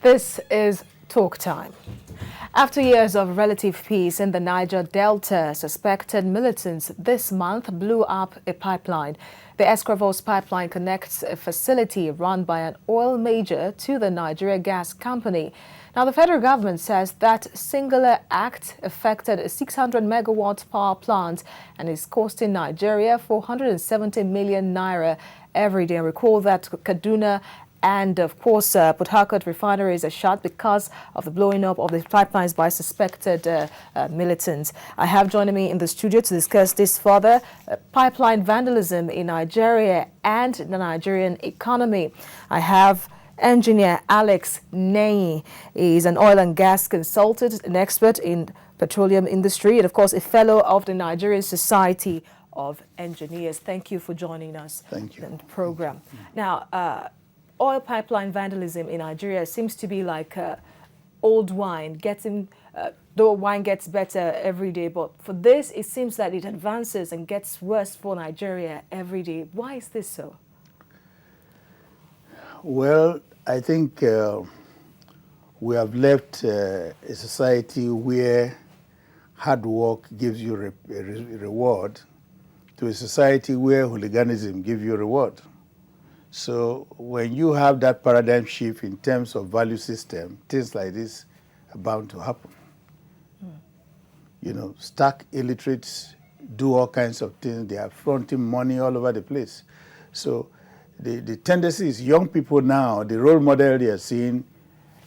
This is Talk Time. After years of relative peace in the Niger Delta, suspected militants this month blew up a pipeline. The ESCRAVOS pipeline connects a facility run by an oil major to the Nigerian gas company. Now, the federal government says that singular act affected a 600 megawatt power plant and is costing Nigeria 470 million naira every day. Recall that Kaduna and, of course, Port Harcourt refineries are shut because of the blowing up of the pipelines by suspected militants. I have joining me in the studio to discuss this further, pipeline vandalism in Nigeria and the Nigerian economy. I have engineer Alex Neyi. He's an oil and gas consultant, an expert in petroleum industry, and, of course, a fellow of the Nigerian Society of Engineers. Thank you for joining us. Thank you. In the program. Now, oil pipeline vandalism in Nigeria seems to be like old wine, though wine gets better every day, but for this, it seems that it advances and gets worse for Nigeria every day. Why is this so? Well, I think we have left a society where hard work gives you a reward to a society where hooliganism gives you a reward. So when you have that paradigm shift in terms of value system, things like this are bound to happen. You know, stark illiterates do all kinds of things. They are fronting money all over the place. So the tendency is young people now, the role model they are seeing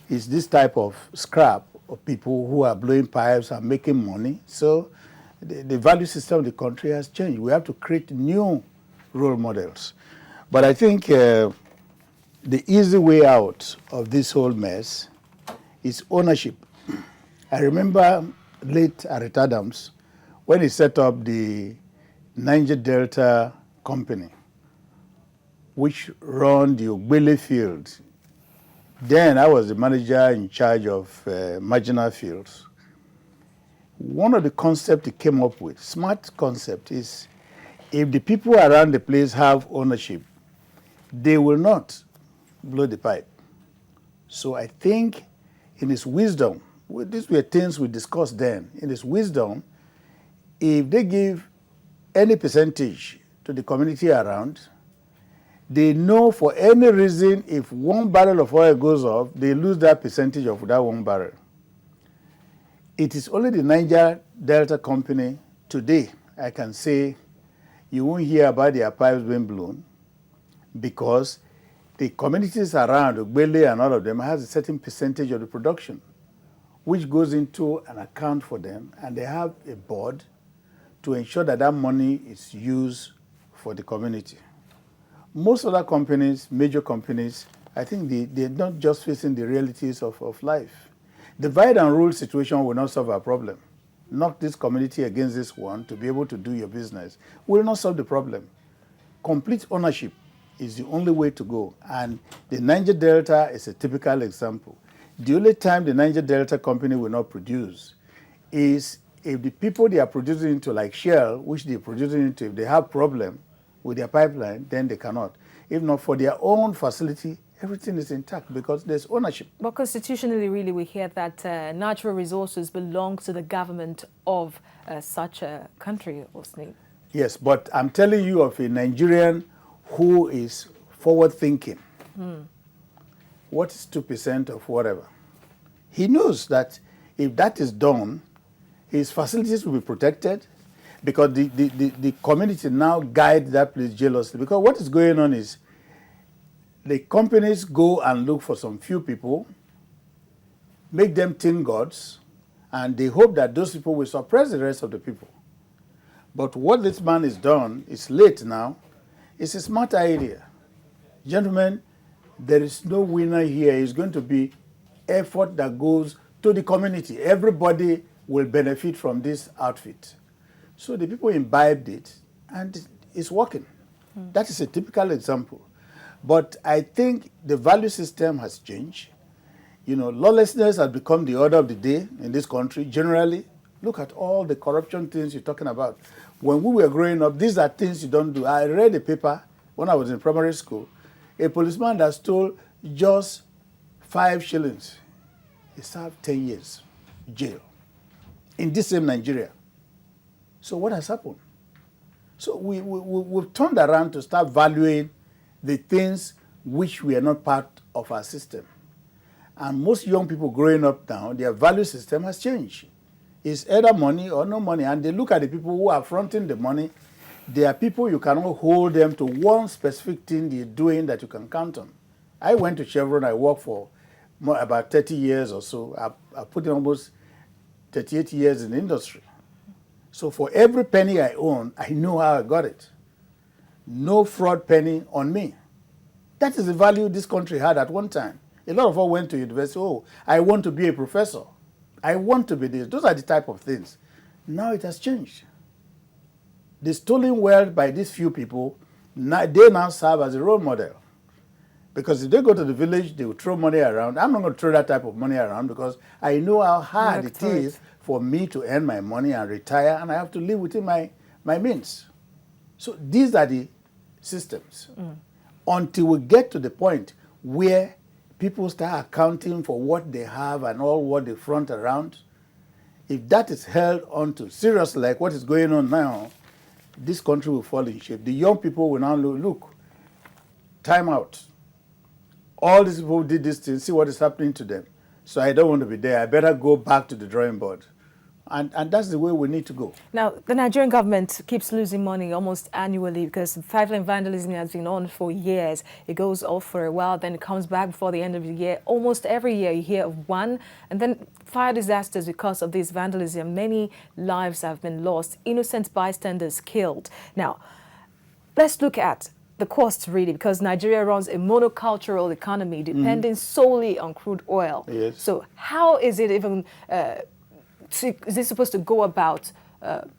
is this type of scrap of people who are blowing pipes and making money. So the value system of the country has changed. We have to create new role models. But I think the easy way out of this whole mess is ownership. I remember late Aret Adams when he set up the Niger Delta Company, which ran the Ogbele field. Then I was the manager in charge of marginal fields. One of the concepts he came up with, smart concept, is if the people around the place have ownership, they will not blow the pipe. So I think in his wisdom, these were things we discussed then, in his wisdom, if they give any percentage to the community around, they know for any reason if 1 barrel of oil goes off, they lose that percentage of that 1 barrel. It is only the Niger Delta Company today, I can say, you won't hear about their pipes being blown, because the communities around Ogbele and all of them has a certain percentage of the production, which goes into an account for them, and they have a board to ensure that that money is used for the community. Most other companies, major companies, I think they're not just facing the realities of life. Divide and rule situation will not solve our problem. Knock this community against this one to be able to do your business will not solve the problem. Complete ownership is the only way to go. And the Niger Delta is a typical example. The only time the Niger Delta Company will not produce is if the people they are producing into, like Shell, which they're producing into, if they have problem with their pipeline, then they cannot. If not, for their own facility, everything is intact because there's ownership. But constitutionally, really, we hear that natural resources belong to the government of such a country or state. Yes, but I'm telling you of a Nigerian who is forward-thinking. What is 2% of whatever? He knows that if that is done, his facilities will be protected because the community now guide that place jealously. Because what is going on is the companies go and look for some few people, make them tin gods, and they hope that those people will suppress the rest of the people. But what this man has done is late now. It's a smart idea. Gentlemen, there is no winner here. It's going to be effort that goes to the community. Everybody will benefit from this outfit. So the people imbibed it, and it's working. That is a typical example. But I think the value system has changed. You know, lawlessness has become the order of the day in this country generally. Look at all the corruption things you're talking about. When we were growing up, these are things you don't do. I read a paper when I was in primary school. A policeman that stole just 5 shillings, he served 10 years jail in this same Nigeria. So what has happened? So we've turned around to start valuing the things which were not part of our system. And most young people growing up now, their value system has changed. It's either money or no money. And they look at the people who are fronting the money. They are people you cannot hold them to one specific thing they're doing that you can count on. I went to Chevron. I worked for about 30 years or so. I put in almost 38 years in the industry. So for every penny I own, I know how I got it. No fraud penny on me. That is the value this country had at one time. A lot of us went to university. Oh, I want to be a professor. I want to be this. Those are the type of things. Now it has changed. The stolen wealth by these few people, they now serve as a role model. Because if they go to the village, they will throw money around. I'm not going to throw that type of money around because I know how hard it is for me to earn my money and retire, and I have to live within my means. So these are the systems. Until we get to the point where people start accounting for what they have and all what they front around, if that is held onto seriously, like what is going on now, this country will fall in shape. The young people will now look, time out. All these people who did this thing, see what is happening to them. So I don't want to be there. I better go back to the drawing board. And that's the way we need to go. Now, the Nigerian government keeps losing money almost annually because pipeline vandalism has been on for years. It goes off for a while, then it comes back before the end of the year. Almost every year you hear of one, and then fire disasters because of this vandalism. Many lives have been lost, innocent bystanders killed. Now, let's look at the costs really, because Nigeria runs a monocultural economy depending solely on crude oil. Yes. So how is it even... is it supposed to go about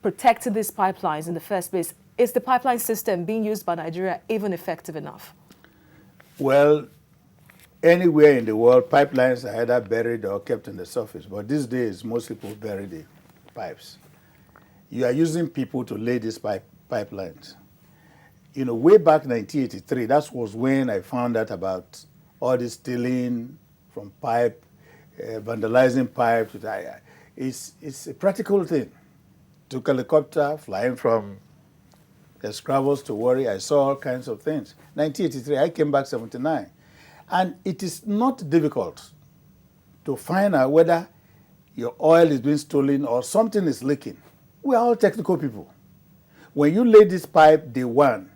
protecting these pipelines in the first place? Is the pipeline system being used by Nigeria even effective enough? Well, anywhere in the world, pipelines are either buried or kept in the surface. But these days, most people bury the pipes. You are using people to lay these pipelines. You know, way back in 1983, that was when I found out about all this stealing from pipe, vandalizing pipes. It's a practical thing. Took a helicopter, flying from ESCRAVOS to Warri. I saw all kinds of things. 1983, I came back 79. And it is not difficult to find out whether your oil is being stolen or something is leaking. We are all technical people. When you lay this pipe, day one,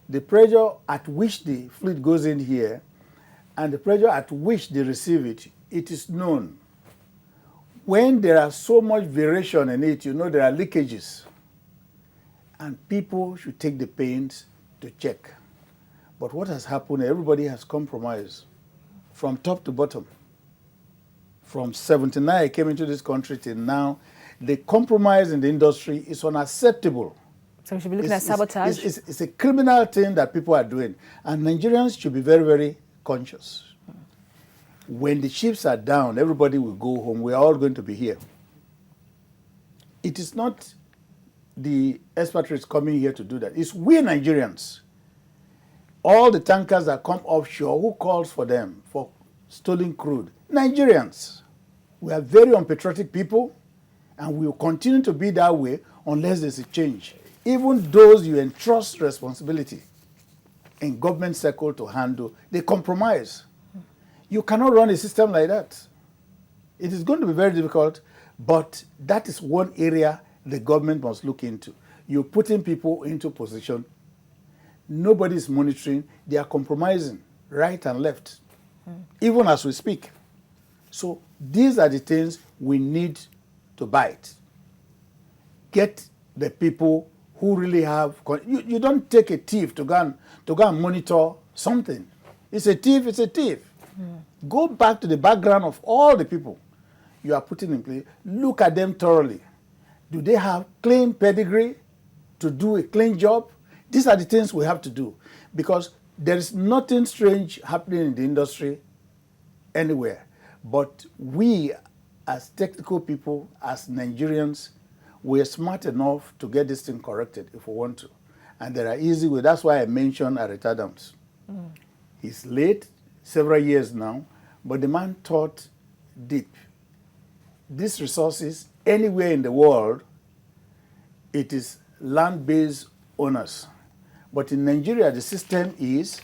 the pressure at which the fluid goes in here and the pressure at which they receive it, it is known. When there are so much variation in it, you know there are leakages. And people should take the pains to check. But what has happened, everybody has compromised from top to bottom. From 79, I came into this country till now, the compromise in the industry is unacceptable. So we should be looking at sabotage? It's a criminal thing that people are doing. And Nigerians should be very, very conscious. When the ships are down, everybody will go home. We are all going to be here. It is not the expatriates coming here to do that. It's we Nigerians. All the tankers that come offshore, who calls for them for stolen crude? Nigerians. We are very unpatriotic people, and we will continue to be that way unless there's a change. Even those you entrust responsibility in government circle to handle, they compromise. You cannot run a system like that. It is going to be very difficult, but that is one area the government must look into. You're putting people into position. Nobody is monitoring. They are compromising right and left, even as we speak. So these are the things we need to bite. Get the people who really have... You don't take a thief to go and monitor something. It's a thief, it's a thief. Go back to the background of all the people you are putting in place. Look at them thoroughly. Do they have clean pedigree to do a clean job? These are the things we have to do, because there is nothing strange happening in the industry anywhere. But we, as technical people, as Nigerians, we are smart enough to get this thing corrected if we want to. And there are easy ways. That's why I mentioned Aret Adams. He's late, several years now, but the man thought deep. These resources, anywhere in the world, it is land-based owners. But in Nigeria, the system is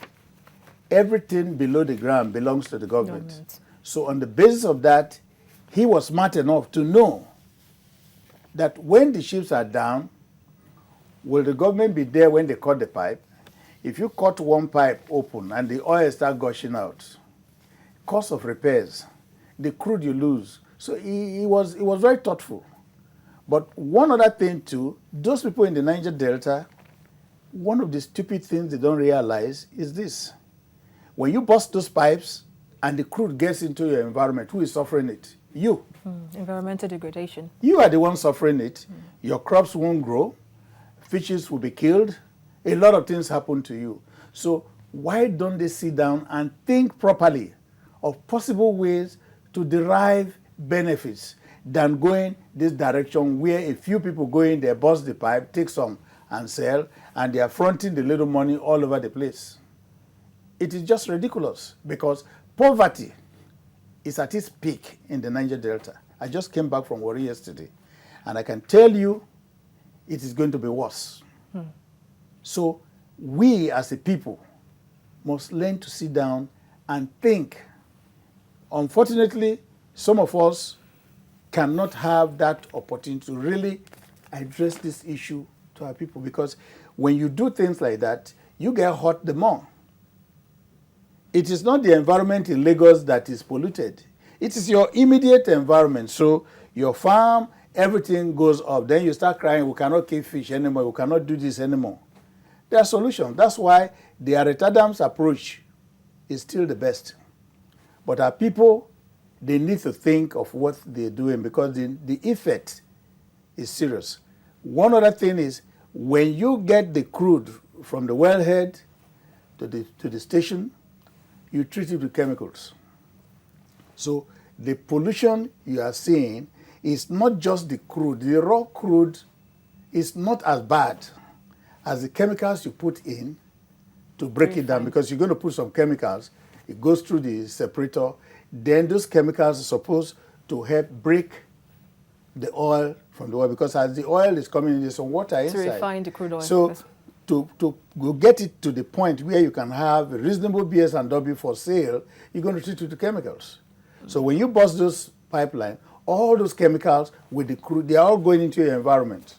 everything below the ground belongs to the government. So on the basis of that, he was smart enough to know that when the ships are down, will the government be there when they cut the pipe? If you cut one pipe open and the oil starts gushing out, cost of repairs, the crude you lose. So he was very thoughtful. But one other thing too, those people in the Niger Delta, one of the stupid things they don't realize is this. When you bust those pipes and the crude gets into your environment, who is suffering it? You. Environmental degradation. You are the one suffering it. Your crops won't grow. Fishes will be killed. A lot of things happen to you. So why don't they sit down and think properly of possible ways to derive benefits than going this direction where a few people go in there, bust the pipe, take some and sell, and they are fronting the little money all over the place. It is just ridiculous because poverty is at its peak in the Niger Delta. I just came back from Warri yesterday, and I can tell you it is going to be worse. So we as a people must learn to sit down and think. Unfortunately, some of us cannot have that opportunity to really address this issue to our people, because when you do things like that, you get hurt the more. It is not the environment in Lagos that is polluted. It is your immediate environment. So your farm, everything goes up. Then you start crying, we cannot keep fish anymore, we cannot do this anymore. There are solutions. That's why the Arrett Adams approach is still the best. But our people, they need to think of what they're doing, because the effect is serious. One other thing is, when you get the crude from the wellhead to the station, you treat it with chemicals. So the pollution you are seeing is not just the crude. The raw crude is not as bad as the chemicals you put in to break it down, because you're going to put some chemicals, it goes through the separator, then those chemicals are supposed to help break the oil from the oil, because as the oil is coming in, there's some water inside. To refine the crude oil. So to get it to the point where you can have a reasonable BS&W for sale, you're going to treat it with chemicals. So when you bust those pipelines, all those chemicals with the crude, they are all going into your environment.